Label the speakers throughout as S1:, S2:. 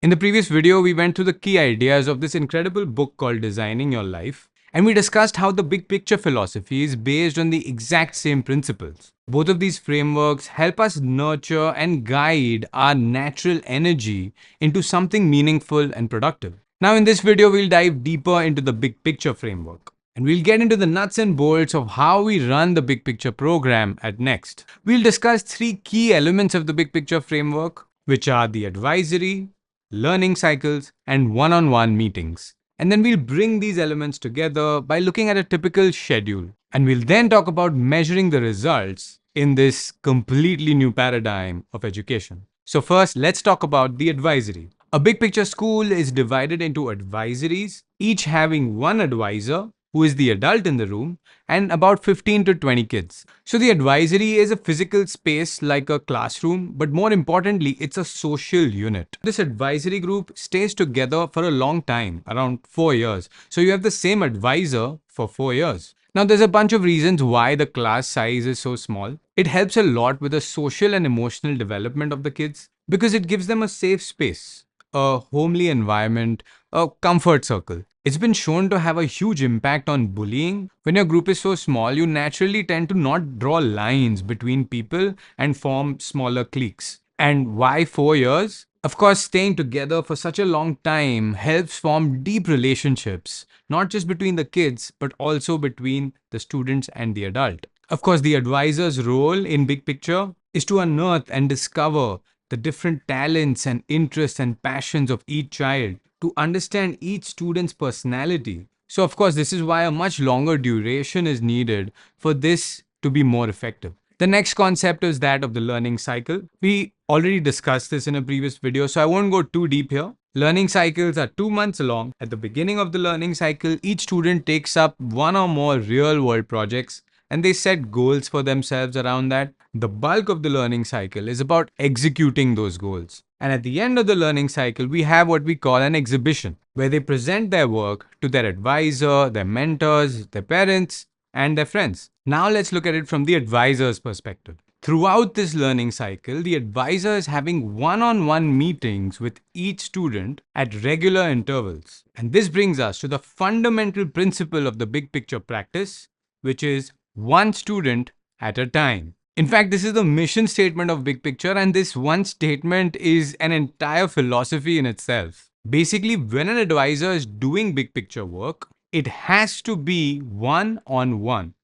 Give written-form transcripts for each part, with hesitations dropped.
S1: In the previous video, we went through the key ideas of this incredible book called Designing Your Life, and we discussed how the big picture philosophy is based on the exact same principles. Both of these frameworks help us nurture and guide our natural energy into something meaningful and productive. Now, in this video, we'll dive deeper into the big picture framework. And we'll get into the nuts and bolts of how we run the big picture program at Next. We'll discuss three key elements of the big picture framework, which are the advisory, learning cycles, and one-on-one meetings. And then we'll bring these elements together by looking at a typical schedule. And we'll then talk about measuring the results in this completely new paradigm of education. So first, let's talk about the advisory. A big picture school is divided into advisories, each having one advisor who is the adult in the room, and about 15 to 20 kids. So the advisory is a physical space like a classroom, but more importantly, it's a social unit. This advisory group stays together for a long time, around 4 years. So you have the same advisor for 4 years. Now, there's a bunch of reasons why the class size is so small. It helps a lot with the social and emotional development of the kids because it gives them a safe space, a homely environment, a comfort circle. It's been shown to have a huge impact on bullying. When your group is so small, you naturally tend to not draw lines between people and form smaller cliques. And why 4 years? Of course, staying together for such a long time helps form deep relationships, not just between the kids, but also between the students and the adult. Of course, the advisor's role in big picture is to unearth and discover the different talents and interests and passions of each child, to understand each student's personality. So, of course, this is why a much longer duration is needed for this to be more effective. The next concept is that of the learning cycle. We already discussed this in a previous video, so I won't go too deep here. Learning cycles are 2 months long. At the beginning of the learning cycle, each student takes up one or more real world projects and they set goals for themselves around that. The bulk of the learning cycle is about executing those goals. And at the end of the learning cycle, we have what we call an exhibition, where they present their work to their advisor, their mentors, their parents, and their friends. Now let's look at it from the advisor's perspective. Throughout this learning cycle, the advisor is having one-on-one meetings with each student at regular intervals. And this brings us to the fundamental principle of the big picture practice, which is one student at a time. In fact, this is the mission statement of Big Picture, and this one statement is an entire philosophy in itself. Basically, when an advisor is doing big picture work, it has to be one-on-one,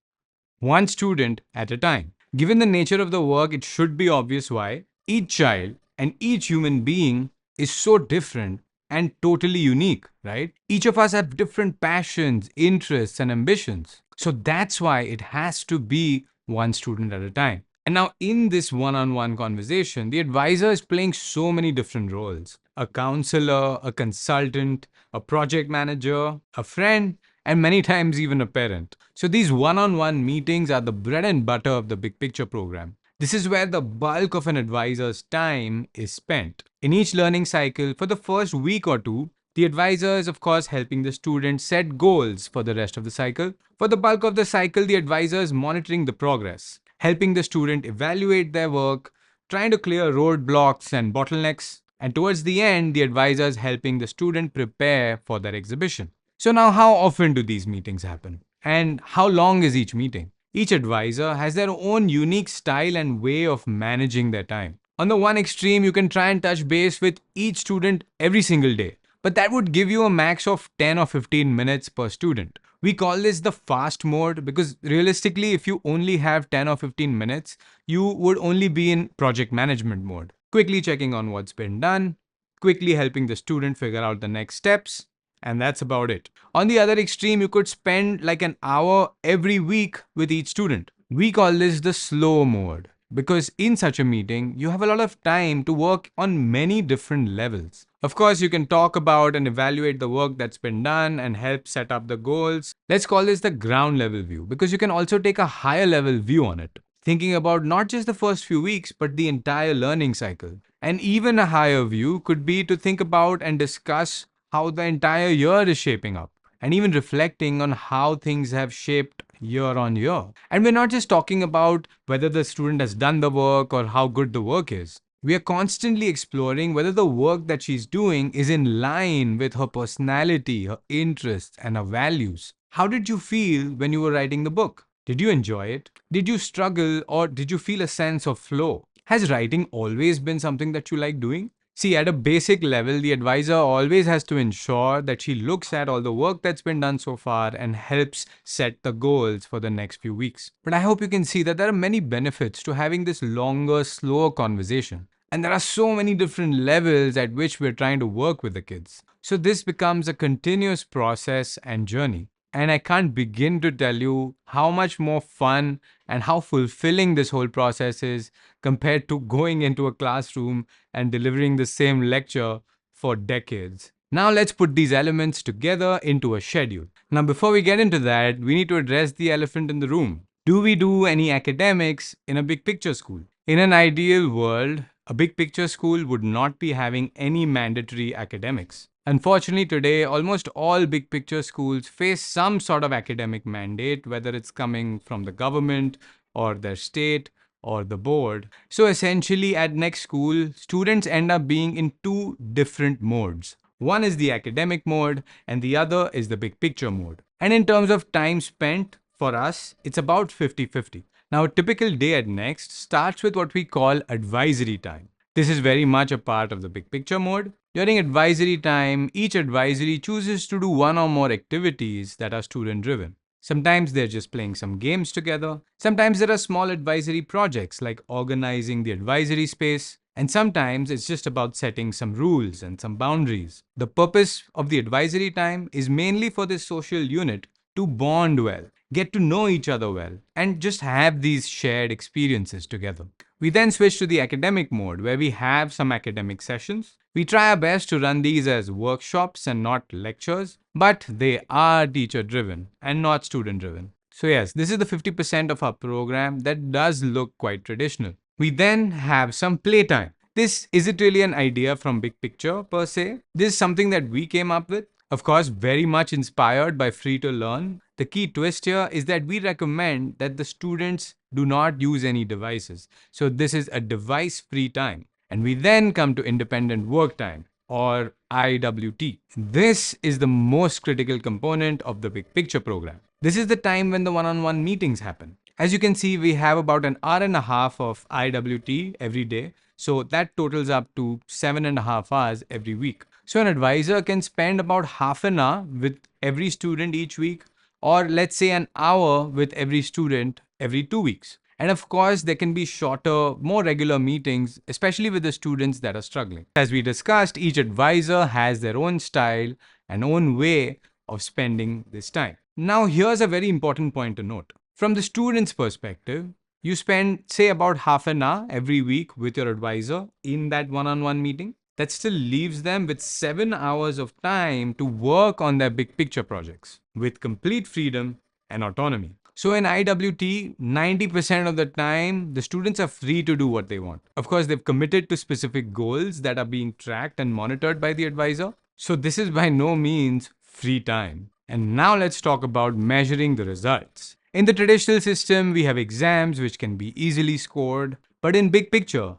S1: one student at a time. Given the nature of the work, it should be obvious why. Each child and each human being is so different and totally unique, right? Each of us have different passions, interests, and ambitions. So that's why it has to be one student at a time. And now in this one-on-one conversation, the advisor is playing so many different roles. A counselor, a consultant, a project manager, a friend, and many times even a parent. So these one-on-one meetings are the bread and butter of the big picture program. This is where the bulk of an advisor's time is spent. In each learning cycle, for the first week or two, the advisor is, of course, helping the student set goals for the rest of the cycle. For the bulk of the cycle, the advisor is monitoring the progress, helping the student evaluate their work, trying to clear roadblocks and bottlenecks. And towards the end, the advisor is helping the student prepare for their exhibition. So now, how often do these meetings happen? And how long is each meeting? Each advisor has their own unique style and way of managing their time. On the one extreme, you can try and touch base with each student every single day, but that would give you a max of 10 or 15 minutes per student. We call this the fast mode because realistically, if you only have 10 or 15 minutes, you would only be in project management mode, quickly checking on what's been done, quickly helping the student figure out the next steps, and that's about it. On the other extreme, you could spend like an hour every week with each student. We call this the slow mode because in such a meeting, you have a lot of time to work on many different levels. Of course, you can talk about and evaluate the work that's been done and help set up the goals. Let's call this the ground level view because you can also take a higher level view on it, thinking about not just the first few weeks, but the entire learning cycle. And even a higher view could be to think about and discuss how the entire year is shaping up, and even reflecting on how things have shaped year on year. And we're not just talking about whether the student has done the work or how good the work is. We are constantly exploring whether the work that she's doing is in line with her personality, her interests, and her values. How did you feel when you were writing the book? Did you enjoy it? Did you struggle or did you feel a sense of flow? Has writing always been something that you like doing? See, at a basic level, the advisor always has to ensure that she looks at all the work that's been done so far and helps set the goals for the next few weeks. But I hope you can see that there are many benefits to having this longer, slower conversation. And there are so many different levels at which we're trying to work with the kids. So this becomes a continuous process and journey. And I can't begin to tell you how much more fun and how fulfilling this whole process is compared to going into a classroom and delivering the same lecture for decades. Now let's put these elements together into a schedule. Now before we get into that, we need to address the elephant in the room. Do we do any academics in a big picture school? In an ideal world, a big picture school would not be having any mandatory academics. Unfortunately, today, almost all big picture schools face some sort of academic mandate, whether it's coming from the government or their state or the board. So essentially, at next school, students end up being in two different modes. One is the academic mode, and the other is the big picture mode. And in terms of time spent, for us, it's about 50-50. Now, a typical day at Next starts with what we call advisory time. This is very much a part of the big picture mode. During advisory time, each advisory chooses to do one or more activities that are student driven. Sometimes they're just playing some games together. Sometimes there are small advisory projects like organizing the advisory space. And sometimes it's just about setting some rules and some boundaries. The purpose of the advisory time is mainly for this social unit to bond well, get to know each other well, and just have these shared experiences together. We then switch to the academic mode where we have some academic sessions. We try our best to run these as workshops and not lectures, but they are teacher driven and not student driven. So, yes, this is the 50% of our program that does look quite traditional. We then have some playtime. This isn't really an idea from Big Picture per se. This is something that we came up with. Of course, very much inspired by Free to Learn. The key twist here is that we recommend that the students do not use any devices. So this is a device-free time. And we then come to independent work time, or IWT. This is the most critical component of the Big Picture program. This is the time when the one-on-one meetings happen. As you can see, we have about an hour and a half of IWT every day. So that totals up to 7.5 hours every week. So an advisor can spend about half an hour with every student each week, or let's say an hour with every student every 2 weeks. And of course, there can be shorter, more regular meetings, especially with the students that are struggling. As we discussed, each advisor has their own style and own way of spending this time. Now, here's a very important point to note. From the student's perspective, you spend, say, about half an hour every week with your advisor in that one-on-one meeting. That still leaves them with 7 hours of time to work on their big picture projects with complete freedom and autonomy. So in IWT, 90% of the time, the students are free to do what they want. Of course, they've committed to specific goals that are being tracked and monitored by the advisor. So this is by no means free time. And now let's talk about measuring the results. In the traditional system, we have exams which can be easily scored. But in big picture,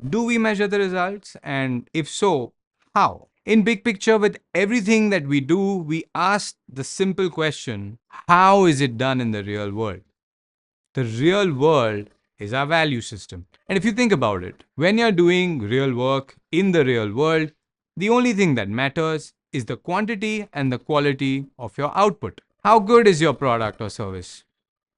S1: do we measure the results? And if so, how? In big picture, with everything that we do, we ask the simple question, how is it done in the real world? The real world is our value system. And if you think about it, when you're doing real work in the real world, the only thing that matters is the quantity and the quality of your output. How good is your product or service?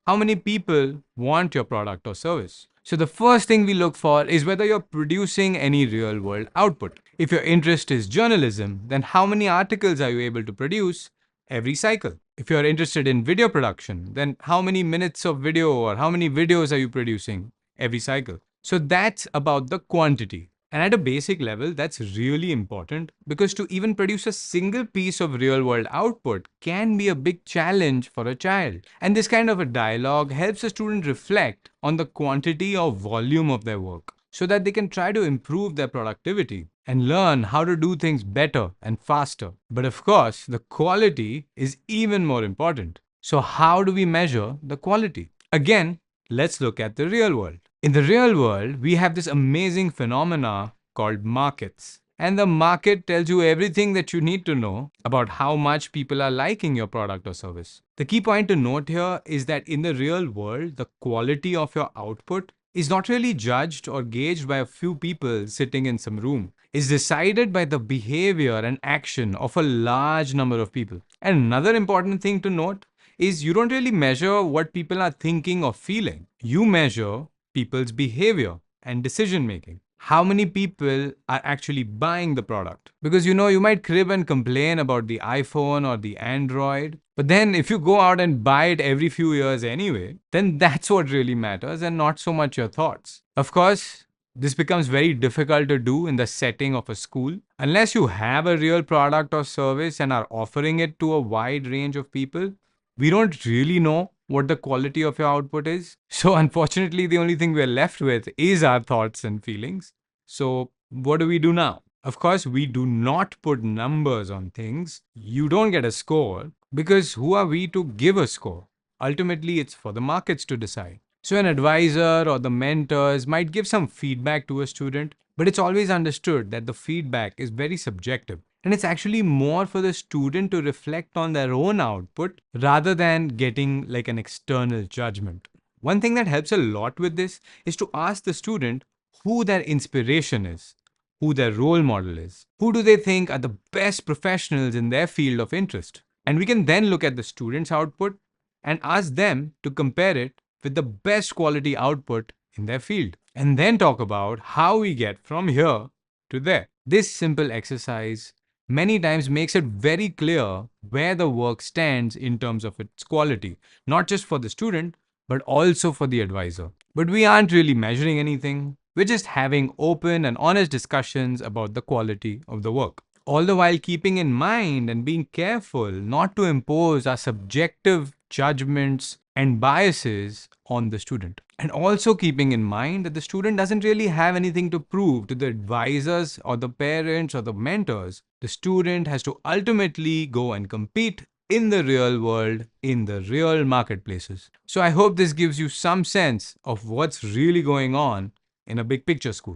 S1: How many people want your product or service? So the first thing we look for is whether you're producing any real world output. If your interest is journalism, then how many articles are you able to produce every cycle? If you're interested in video production, then how many minutes of video or how many videos are you producing every cycle? So that's about the quantity. And at a basic level, that's really important because to even produce a single piece of real world output can be a big challenge for a child. And this kind of a dialogue helps a student reflect on the quantity or volume of their work so that they can try to improve their productivity and learn how to do things better and faster. But of course, the quality is even more important. So how do we measure the quality? Again, let's look at the real world. In the real world, we have this amazing phenomena called markets. And the market tells you everything that you need to know about how much people are liking your product or service. The key point to note here is that in the real world, the quality of your output is not really judged or gauged by a few people sitting in some room. It's decided by the behavior and action of a large number of people. And another important thing to note is you don't really measure what people are thinking or feeling. You measure people's behavior and decision making. How many people are actually buying the product? Because you might crib and complain about the iPhone or the Android, but then if you go out and buy it every few years anyway, then that's what really matters and not so much your thoughts. Of course, this becomes very difficult to do in the setting of a school. Unless you have a real product or service and are offering it to a wide range of people, we don't really know what the quality of your output is. So, unfortunately, the only thing we're left with is our thoughts and feelings. So, what do we do now? Of course, we do not put numbers on things. You don't get a score because who are we to give a score? Ultimately, it's for the markets to decide. So, an advisor or the mentors might give some feedback to a student, but it's always understood that the feedback is very subjective. And it's actually more for the student to reflect on their own output rather than getting like an external judgment. One thing that helps a lot with this is to ask the student who their inspiration is, who their role model is, who do they think are the best professionals in their field of interest. And we can then look at the student's output and ask them to compare it with the best quality output in their field. And then talk about how we get from here to there. This simple exercise many times makes it very clear where the work stands in terms of its quality, not just for the student, but also for the advisor. But we aren't really measuring anything. We're just having open and honest discussions about the quality of the work. All the while keeping in mind and being careful not to impose our subjective judgments and biases on the student. And also keeping in mind that the student doesn't really have anything to prove to the advisors or the parents or the mentors. The student has to ultimately go and compete in the real world, in the real marketplaces. So I hope this gives you some sense of what's really going on in a big picture school.